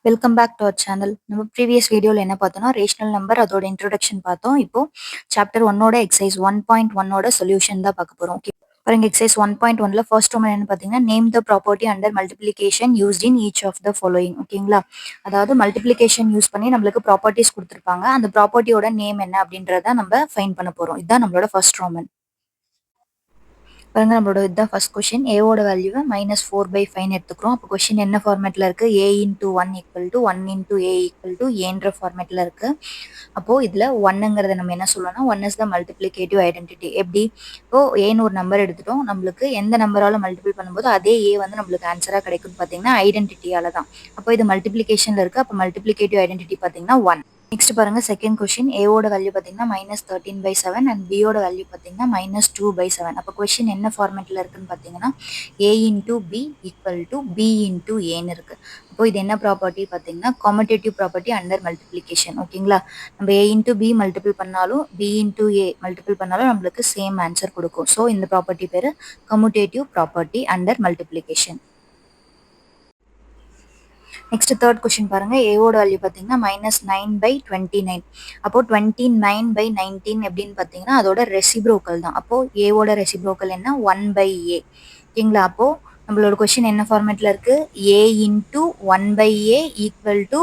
Welcome back to our channel. நம்ம previous வீடியோவில் என்ன பார்த்தோம்னா ரேஷனல் நம்பர் அதோட இன்ட்ரோடக்ஷன் பார்த்தோம். இப்போ சாப்டர் ஒன்னோட எக்ஸசைஸ் 1.1ஓட சொல்யூஷன் தான் பார்க்க போறோம். ஓகே, பாருங்க. எக்ஸசைஸ் 1.1ல ஃபர்ஸ்ட் ஒன் என்ன பார்த்தீங்கன்னா, name the property under multiplication used in each of the following. ஓகேங்களா, அதாவது மல்டிப்ளிகேஷன் யூஸ் பண்ணி நம்மளுக்கு ப்ராப்பர்ட்டிஸ் கொடுத்துருப்பாங்க. அந்த ப்ராப்பர்ட்டியோட நேம் என்ன அப்படின்றத நம்ம ஃபைண்ட் பண்ண போறோம். இதுதான் நம்மளோட ஃபர்ஸ்ட் ரோமன். பாருங்க, நம்மளோட இதுதான் ஃபர்ஸ்ட் கொஸ்டின். ஏவோட வேல்யூவை -4/5 எடுத்துக்கிறோம். அப்போ கொஸ்டின் என்ன ஃபார்மேட்டில் இருக்குது? a into 1 equal to 1 into a equal to ஏன்ற ஃபார்மேட்டில் இருக்குது. அப்போது இதில் ஒன்னுங்கிறத நம்ம என்ன சொல்லணும்னா, 1 இஸ் த மல்டிப்ளிகேட்டிவ் ஐடென்டிட்டி. எப்படி? இப்போது ஏன்னு ஒரு நம்பர் எடுத்துட்டோம். நம்மளுக்கு எந்த நம்பரால் மல்டிபிள் பண்ணும்போது அதே ஏ வந்து நம்மளுக்கு ஆன்சராக கிடைக்கும்னு பார்த்தீங்கன்னா ஐடென்டிட்டியால தான். அப்போ இது மல்டிப்ளிகேஷனில் இருக்குது. அப்போ மல்டிப்ளிகேட்டிவ் ஐடென்டிட்டி பார்த்தீங்கன்னா 1. நெக்ஸ்ட் பாருங்க, செகண்ட் கொஸ்டின். ஏவோட வேல்யூ பார்த்தீங்கன்னா -13/7 அண்ட் பியோட வேல்யூ பார்த்தீங்கன்னா -2/7. அப்போ கொஸ்டின் என்ன ஃபார்மேட்டில் இருக்குன்னு பார்த்தீங்கன்னா a into b equal to b into ஏன்னு இருக்கு. அப்போ இது என்ன ப்ராப்பர்ட்டி பார்த்தீங்கன்னா கம்யூட்டேட்டிவ் ப்ராப்பர்ட்டி அண்டர் மல்டிப்ளிகேஷன். ஓகேங்களா, நம்ம a இன்டூ பி மல்டிபிள் பண்ணாலும் b இன்டூ ஏ மல்டிபிள் பண்ணாலும் நம்மளுக்கு சேம் ஆன்சர் கொடுக்கும். ஸோ இந்த ப்ராப்பர்ட்டி பேர் commutative property under multiplication. Next third question பாருங்க. ஏவோட வேல்யூ பார்த்தீங்கன்னா -9/29. அப்போ 29/19 எப்படின்னு பார்த்தீங்கன்னா அதோட ரெசிப்ரோக்கல் தான். அப்போ ஏவோட ரெசிப்ரோக்கல் என்ன? 1/a. ஓகேங்களா, அப்போ நம்மளோட கொஸ்டின் என்ன ஃபார்மேட்ல இருக்கு? a into 1/a equal to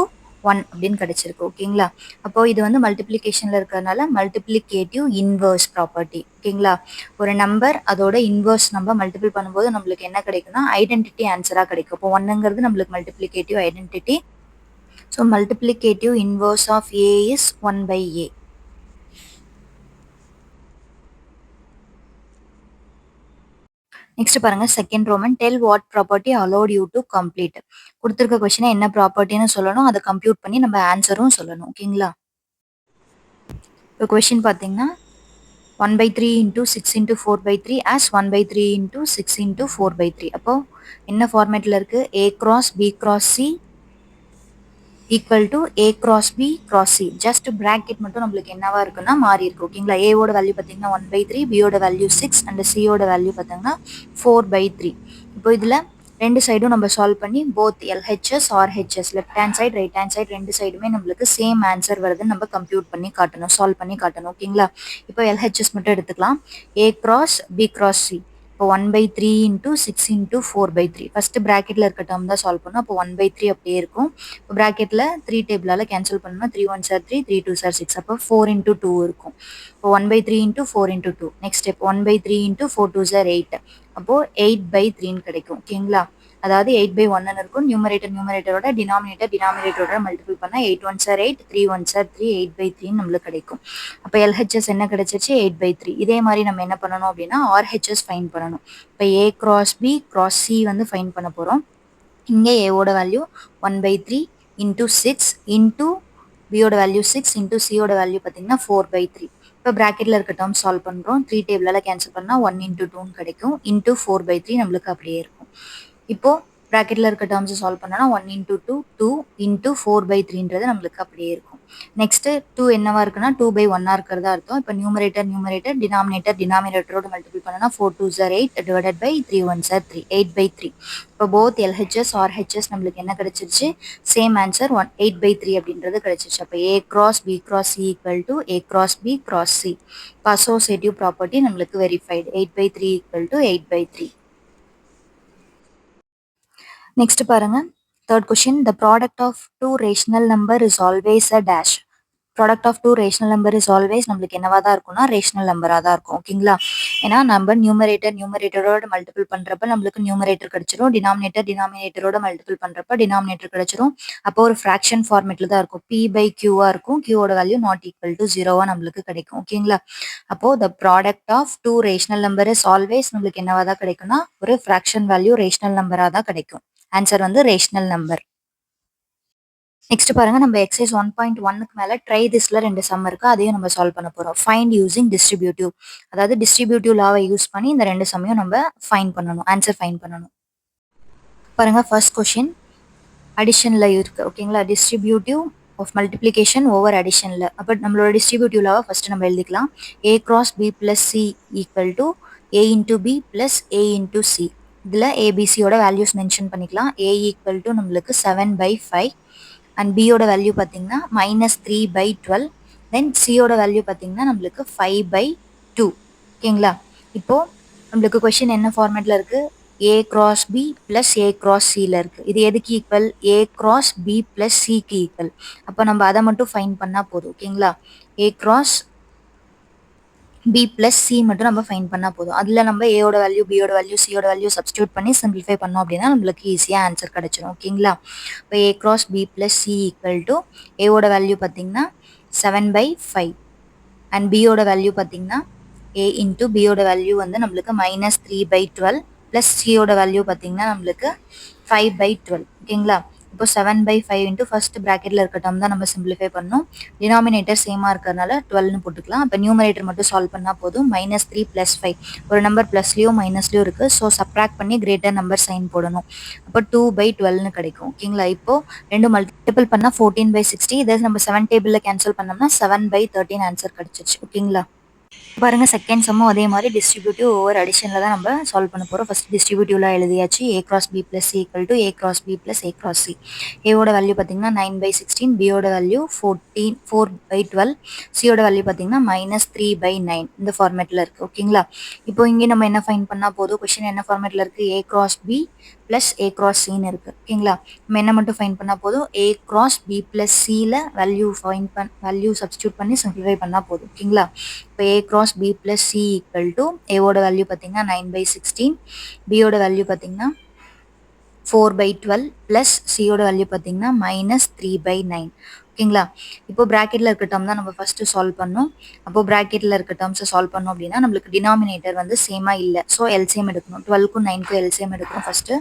1 அப்படின்னு கிடைச்சிருக்கு. ஓகேங்களா, அப்போ இது வந்து மல்டிப்ளிகேஷன்ல இருக்கிறதுனால மல்டிப்ளிகேட்டிவ் இன்வர்ஸ் ப்ராப்பர்ட்டி. ஓகேங்களா, ஒரு நம்பர் அதோட இன்வர்ஸ் நம்ம மல்டிபிள் பண்ணும்போது நம்மளுக்கு என்ன கிடைக்கும்னா ஐடென்டிட்டி ஆன்சரா கிடைக்கும். இப்போ ஒன்னுங்கிறது நம்மளுக்கு multiplicative identity. So multiplicative inverse of A is 1/a. Next பாருங்க, second Roman. Tell what property allot you to complete. கொடுத்துருக்க கொஸ்டினை என்ன ப்ராப்பர்ட்டின்னு சொல்லணும், அதை கம்ப்யூட் பண்ணி நம்ம ஆன்சரும் சொல்லணும். ஓகேங்களா, இப்போ கொஸ்டின் பார்த்தீங்கன்னா 1/3 into 6 into 4/3 as 1/3 into 6 into 4/3. அப்போ என்ன ஃபார்மேட்டில் இருக்கு? a cross b cross c equal to a cross b cross c. Just bracket மட்டும் நம்மளுக்கு என்னவா இருக்குன்னா மாறி இருக்கு. ஓகேங்களா, ஏவோட வேல்யூ பார்த்தீங்கன்னா 1/3, பியோட வேல்யூ 6 அண்ட் சியோட வேல்யூ பார்த்தீங்கன்னா 4/3. இப்போ இதில் ரெண்டு சைடும் நம்ம சால்வ் பண்ணி both LHS RHS left hand side right hand side ரெண்டு சைடுமே நம்மளுக்கு சேம் ஆன்சர் வருதுன்னு நம்ம கம்ப்யூட் பண்ணி காட்டணும், சால்வ் பண்ணி காட்டணும். ஓகேங்களா, இப்போ எல்ஹெச்எஸ் மட்டும் எடுத்துக்கலாம். a cross b cross c. இப்போ 1/3 இன்டூ 6 இன்டூ 4/3. ஃபர்ஸ்ட் பிராக்கெட்ல இருக்க டேர்ம் தான் சால்வ் பண்ணும். அப்போ 1/3 அப்படியே இருக்கும். இப்போ பிராக்கெட்ல 3 டேபிளால கேன்சல் பண்ணோம்னா 3 1 சார் 3, 3 2 சார் 6. அப்போ 4 இன்டூ 2 இருக்கும். இப்போ 1/3 into 4 into 2. Next step 1/3 into 4 2 sir 8. அப்போ 8/3 கிடைக்கும். ஓகேங்களா, அதாவது 8/1 இருக்கும். நியூமரேட்டரோட டினாமினேட்டரோட மல்டிபிள் பண்ணா 8 1 சார் 8, 3 1 சார் 3, 8/3 நம்மளுக்கு கிடைக்கும். அப்போ எல்ஹெச்எஸ் என்ன கிடைச்சிருச்சு? 8/3. இதே மாதிரி நம்ம என்ன பண்ணணும் அப்படின்னா ஆர்ஹெச்எஸ் ஃபைன் பண்ணணும். இப்போ a cross b cross c வந்து ஃபைன் பண்ண போறோம். இங்கே ஏவோட வேல்யூ 1/3 இன்டூ 6 இன்டூ பியோட வேல்யூ 6 இன்டூ சியோட வேல்யூ பார்த்தீங்கன்னா 4/3. இப்போ ப்ராக்கெட்டில் இருக்க டேர்ம் சால்வ் பண்ணுறோம். 3 டேபிளால் கேன்சல் பண்ணால் 1 இன்டூ 2 கிடைக்கும். இன்டூ 4/3 நம்மளுக்கு அப்படியே இருக்கும். இப்போ ப்ராக்கெட்டில் இருக்க டேர்ம்ஸ் சால்வ் பண்ணோன்னா 1 இன்டூ 2 2 இன்டூ 4/3ன்றது நம்மளுக்கு அப்படியே இருக்கும். நெக்ஸ்ட் 2 என்னவா இருக்குன்னா 2/1 இருக்கிறதா அர்த்தம். இப்போ நியூமரேட்டர் டினாமினேட்டரோட மல்டிபிள் பண்ணனா 4 2 சார் 8 டிவைடட் பை 3 1 சார் 3, 8/3. இப்போ போத் எல்ஹெச்எஸ் ஆர்ஹெச்எஸ் நம்மளுக்கு என்ன கிடைச்சிருச்சு? சேம் ஆன்சர் 8/3 அப்படின்றது கிடைச்சிருச்சு. அப்போ a cross b cross c equal to a cross b cross c. இப்போ அசோசியேட்டிவ் ப்ராப்பர்ட்டி நம்மளுக்கு வெரிஃபைடு. 8/3 equal to 8/3. நெக்ஸ்ட் பாருங்க, third question. The product of two rational number is always a dash. Product of two rational number is always நம்மளுக்கு என்னவா தான் இருக்கும்னா rational நம்பராக தான் இருக்கும். ஓகேங்களா, ஏன்னா நம்ம நியூமரேட்டரோட மல்டிபிள் பண்ணுறப்ப நம்மளுக்கு நியூமரேட்டர் கிடைச்சிரும். டினாமினேட்டரோட மல்டிபிள் பண்ணுறப்ப டினாமினேட்டர் கிடைச்சிரும். அப்போ ஒரு ஃப்ராக்ஷன் ஃபார்மேட்டில் தான் இருக்கும். p/qஆ இருக்கும். qோட வேல்யூ நாட் ஈக்குவல் டு 0வா நம்மளுக்கு கிடைக்கும். ஓகேங்களா, அப்போ the product of two rational number is always நம்மளுக்கு என்னவா தான் கிடைக்கும்னா ஒரு ஃப்ராக்ஷன் வேல்யூ ரேஷனல் நம்பராக தான் கிடைக்கும். ஆன்சர் வந்து ரேஷனல் நம்பர். நெக்ஸ்ட் பாருங்க, நம்ம எக்ஸசைஸ் 1.1க்கு மேல ட்ரை திஸ்ல ரெண்டு சம் இருக்கு, அதையும் நம்ம சால்வ் பண்ண போறோம். ஃபைண்ட் யூசிங் டிஸ்ட்ரிபியூட்டிவ், அதாவது டிஸ்ட்ரிபியூட்டிவ் லாவை யூஸ் பண்ணி இந்த ரெண்டு சம்மையும் நம்ம ஃபைண்ட் பண்ணணும், ஆன்சர் ஃபைண்ட் பண்ணணும். பாருங்க, ஃபர்ஸ்ட் கொஸ்டின் அடிஷன்ல இருக்கு. ஓகேங்களா, டிஸ்ட்ரிபியூட்டிவ் ஆஃப் மல்டிப்ளிகேஷன் ஓவர் அடிஷன்ல. அப்போ நம்மளோட டிஸ்ட்ரிபியூட்டிவ் லாவை ஃபர்ஸ்ட் நம்ம எழுதிக்கலாம். a cross b plus c equal to a into b plus a into c. இதில் ஏபிசியோட வேல்யூஸ் மென்ஷன் பண்ணிக்கலாம். ஏ ஈக்குவல் டு நம்மளுக்கு 7/5 அண்ட் பியோட வேல்யூ பார்த்தீங்கன்னா -3/12. தென் சியோட வேல்யூ பார்த்தீங்கன்னா நம்மளுக்கு 5/2. ஓகேங்களா? இப்போது நம்மளுக்கு கொஷின் என்ன ஃபார்மேட்டில் இருக்குது? A cross B plus A cross சியில் இருக்குது. இது எதுக்கு equal? A cross B plus சிக்கு ஈக்குவல். அப்போ நம்ம அதை மட்டும் ஃபைன் பண்ணால் போதும். ஓகேங்களா? A cross B plus C மட்டும் நம்ம ஃபைன் பண்ணால் போதும். அதில் நம்ம ஏயோட வேல்யூ, பியோட வேல்யூ, சியோட வேல்யூ சப்ஸ்டியூட் பண்ணி சிம்பிளிஃபை பண்ணோம் அப்படின்னா நம்மளுக்கு ஈஸியாக ஆன்சர் கிடச்சிடும். ஓகேங்களா? இப்போ A cross B plus C equal to ஏவோட வேல்யூ பார்த்தீங்கன்னா 7/5 அண்ட் பியோட வேல்யூ பார்த்தீங்கன்னா ஏ இன்ட்டு பியோட வேல்யூ வந்து நம்மளுக்கு -3/12 ப்ளஸ் சியோட வேல்யூ பார்த்தீங்கன்னா நம்மளுக்கு 5/12. ஓகேங்களா? இப்போ 7/5 இன்ட்டு ஃபர்ஸ்ட் ப்ராக்கெட்டில் இருக்க டேர்ம் தான் நம்ம சிம்பிளிஃபை பண்ணணும். டினாமினேட்டர் சேமாக இருக்கிறதுனால 12ன்னு போட்டுக்கலாம். அப்போ நியூமரேட்டர் மட்டும் சால்வ் பண்ணால் போதும். -3 + 5 ஒரு நம்பர் ப்ளஸ்லையும் மைனஸ்லையும் இருக்குது. ஸோ சப்ராக்ட் பண்ணி கிரேட்டர் நம்பர் சைன் போடணும். அப்போ 2/12ன்னு கிடைக்கும். ஓகேங்களா? இப்போது ரெண்டு மல்டிபிள் பண்ணால் 14/60. இதை நம்ம 7 டேபிளில் கேன்சல் பண்ணோம்னா 7/13 ஆன்சர் கிடச்சிச்சு. ஓகேங்களா? பாருங்க செகண்ட் சம்மும் அதே மாதிரி டிஸ்ட்ரிபியூட்டிவ் ஓவர் அடிஷனில் தான் நம்ம சால்வ் பண்ண போகிறோம். ஃபர்ஸ்ட் டிஸ்ட்ரிபியூட்டிவ்ல எழுதியாச்சு. A cross B plus C equal to a cross B plus A cross c. ஏவோட வேல்யூ பார்த்தீங்கன்னா 9/16, பியோட வேல்யூ 4/12, சியோட வேல்யூ பார்த்தீங்கன்னா -3/9. இந்த ஃபார்மேட்டில் இருக்குது. ஓகேங்களா? இப்போ இங்கே நம்ம என்ன ஃபைன் பண்ணால் போதும்? கொஸ்டின் என்ன ஃபார்மேட்டில் இருக்குது? A cross B plus A cross சின்னு இருக்குது. ஓகேங்களா? நம்ம என்ன மட்டும் ஃபைன் பண்ணால் போதும்? ஏ கிராஸ் பி ப்ளஸ் சியில் வேல்யூ சப்ஸ்டியூட் பண்ணி சிம்பிளிஃபை பண்ணால் போதும். ஓகேங்களா? இப்போ A cross B plus C equal to ஏவோட வேல்யூ பார்த்தீங்கன்னா 9/16, பியோட வேல்யூ பார்த்தீங்கன்னா 4/12 ப்ளஸ் சியோட வேல்யூ பார்த்தீங்கன்னா -3/9. ஓகேங்களா? இப்போ ப்ராக்கெட்டில் இருக்க டேர்ம் தான் நம்ம ஃபஸ்ட்டு சால்வ் பண்ணோம். அப்போ ப்ராக்கெட்டில் இருக்க டேர்ம்ஸை சால்வ் பண்ணோம் அப்படின்னா நம்மளுக்கு டினாமினேட்டர் வந்து சேமாக இல்லை. ஸோ எல்சிஎம் எடுக்கணும். 12க்கும் 9க்கும் எல்சிஎம் எடுக்கணும். ஃபஸ்ட்டு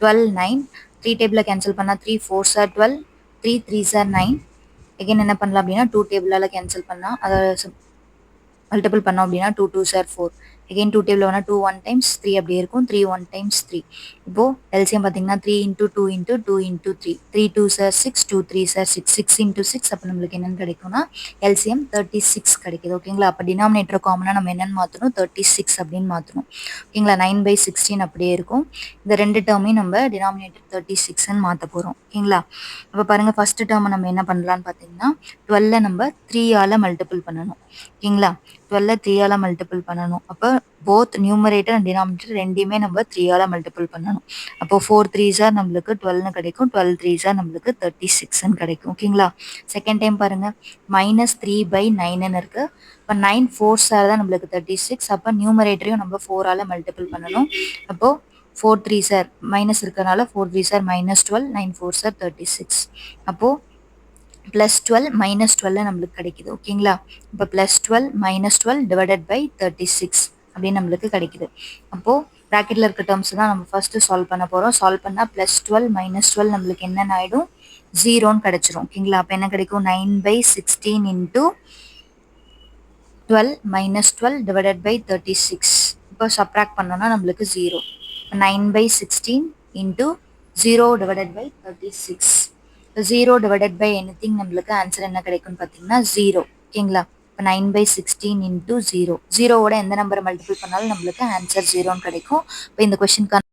12, 9 3 டேபிளில் கேன்சல் பண்ணால் 3 4s are 12, 3 3s are 9. Again என்ன பண்ணலாம் அப்படின்னா 2 டேபிளால் கேன்சல் பண்ணால் அதை மல்டிபிள் பண்ணோம் அப்படின்னா 2 2s are 4. எகைன் 2 டேபிள் வேணால் 2 1 times 3 அப்படியே இருக்கும். 3 1 times 3. இப்போது எல்சிஎம் பார்த்தீங்கன்னா 3 × 2 × 2 × 3. 3 2s are 6, 2 3s are 6. 6 × 6 அப்போ நம்மளுக்கு என்னென்னு கிடைக்கும்னா எல்சிஎம் 36 கிடைக்குது. ஓகேங்களா? அப்போ டினாமினேட்டர் காமனாக நம்ம என்னென்னு மாற்றணும்? 36 அப்படின்னு மாற்றணும். ஓகேங்களா? 9/16 அப்படியே இருக்கும். இந்த ரெண்டு டேர்மையும் நம்ம டினாமினேட்டர் 36ன்னு மாற்ற போகிறோம். ஓகேங்களா? அப்போ பாருங்கள் ஃபஸ்ட்டு டேர்மை நம்ம என்ன பண்ணலான்னு பார்த்தீங்கன்னா 12 நம்ம 3ஆல் மல்டிபிள் பண்ணணும். ஓகேங்களா? 12 3ஆல் மல்டிபிள் பண்ணணும். அப்போ போத் நியூமரேட்டர் அண்ட் டினாமினேட்டர் ரெண்டையுமே நம்ம 3ஆல் மல்டிபிள் பண்ணணும். அப்போ 4 3s are நம்மளுக்கு 12ன்னு கிடைக்கும். 12 3s are நம்மளுக்கு 36ன்னு கிடைக்கும். ஓகேங்களா? செகண்ட் டைம் பாருங்கள் -3/9ன்னு இருக்குது. இப்போ 9 4s are தான் நம்மளுக்கு 36. அப்போ நியூமரேட்டரையும் நம்ம 4ஆல் மல்டிபிள் பண்ணணும். அப்போது 4 3s are மைனஸ் இருக்கிறனால 4 3s are -12, 9 4s are 36. அப்போது +12 -12 நம்மளுக்கு கிடைக்குது. ஓகேங்களா? இப்போ +12 -12 டிவைடட் பை 36 அப்படின்னு நம்மளுக்கு கிடைக்குது. அப்போது ப்ராக்கெட்டில் இருக்க டேர்ம்ஸ் தான் நம்ம ஃபஸ்ட்டு சால்வ் பண்ண போகிறோம். சால்வ் பண்ணால் +12 -12 நம்மளுக்கு என்னென்ன ஆகிடும்? 0ன்னு கிடச்சிரும். ஓகேங்களா? அப்போ என்ன கிடைக்கும்? 9/16 × 12 -12 டிவைடட் பை 36. இப்போ சப்ராக்ட் பண்ணோன்னா நம்மளுக்கு 0. 9/16 × 0 divided by 36. 0 divided by anything நம்மளுக்கு ஆன்சர் என்ன கிடைக்கும்னு பார்த்தீங்கன்னா 0. ஓகேங்களா? இப்போ 9/16 × 0. 0வோட எந்த நம்பரை மல்டிபிள் பண்ணாலும் நம்மளுக்கு ஆன்சர் 0ன்னு கிடைக்கும். இப்போ இந்த கொஸ்டினுக்கான